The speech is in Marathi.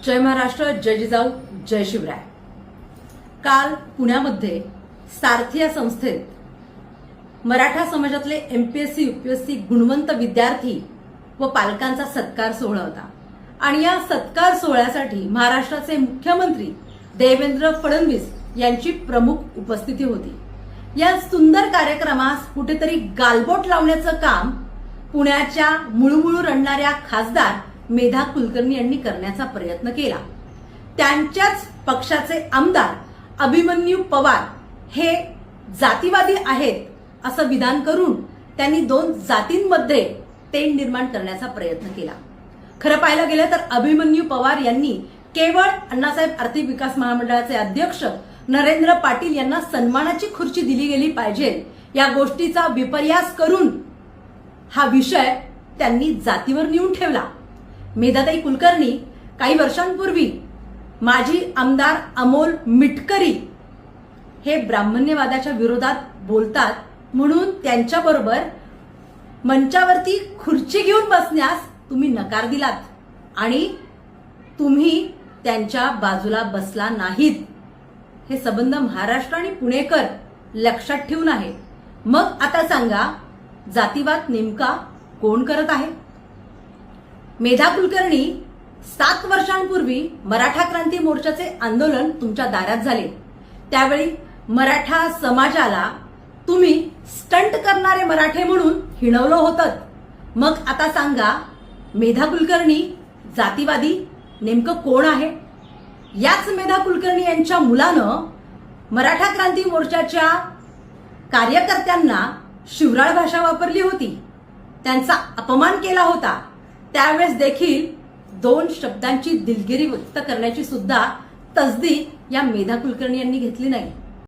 जय महाराष्ट्र, जय जिजाऊ, जय शिवराय। काल पुण्यामध्ये सारथी या संस्थेत मराठा समाजातले एमपीएससी यूपीएससी गुणवंत विद्यार्थी व पालकांचा सत्कार सोहळा होता आणि या सत्कार सोहळ्यासाठी महाराष्ट्राचे मुख्यमंत्री देवेंद्र फडणवीस यांची प्रमुख उपस्थिती होती। या सुंदर कार्यक्रमास कुठेतरी गालबोट लावण्याचं काम पुण्याच्या मुळमुळू रडणाऱ्या खासदार मेधा कुलकर्णी यांनी करण्याचा प्रयत्न केला। त्यांच्याच पक्षाचे आमदार अभिमन्यू पवार हे जातीवादी आहेत असं विधान करून त्यांनी दोन जातींमध्ये तेढ निर्माण करण्याचा प्रयत्न केला। खरं पाहायला गेलं तर अभिमन्यू पवार यांनी केवळ अण्णासाहेब आर्थिक विकास महामंडळाचे अध्यक्ष नरेंद्र पाटील यांना सन्मानाची खुर्ची दिली गेली पाहिजे या गोष्टीचा विपर्यास करून हा विषय त्यांनी जातीवर नेऊन ठेवला। मेधाताई कुलकर्णी काही वर्षांपूर्वी माजी आमदार अमोल मिटकरी हे ब्राह्मण्यवादाच्या विरोधात बोलतात म्हणून त्यांच्याबरोबर मंचावरती खुर्ची घेऊन बसण्यास तुम्ही नकार दिलात आणि तुम्ही त्यांच्या बाजूला बसला नाहीत। हे संबंध महाराष्ट्र आणि पुणेकर लक्षात ठेवून आहे। मग आता सांगा, जातीवाद नेमका कोण करत आहे? मेधा कुलकर्णी 7 वर्षांपूर्वी मराठा क्रांती मोर्चाचे आंदोलन तुमच्या दारात झाले। त्यावेळी मराठा समाजाला तुम्ही स्टंट करणारे मराठे म्हणून हिणवलं होतं। मग आता सांगा, मेधा कुलकर्णी जातीवादी नेमकं कोण आहे? याच मेधा कुलकर्णी यांच्या मुलानं मराठा क्रांती मोर्चाच्या कार्यकर्त्यांना शिवराळ भाषा वापरली होती, त्यांचा अपमान केला होता। त्यावेळेस देखील 2 शब्दांची दिलगिरी व्यक्त करण्याची सुद्धा तसदी या मेधा कुलकर्णी यांनी घेतली नाही।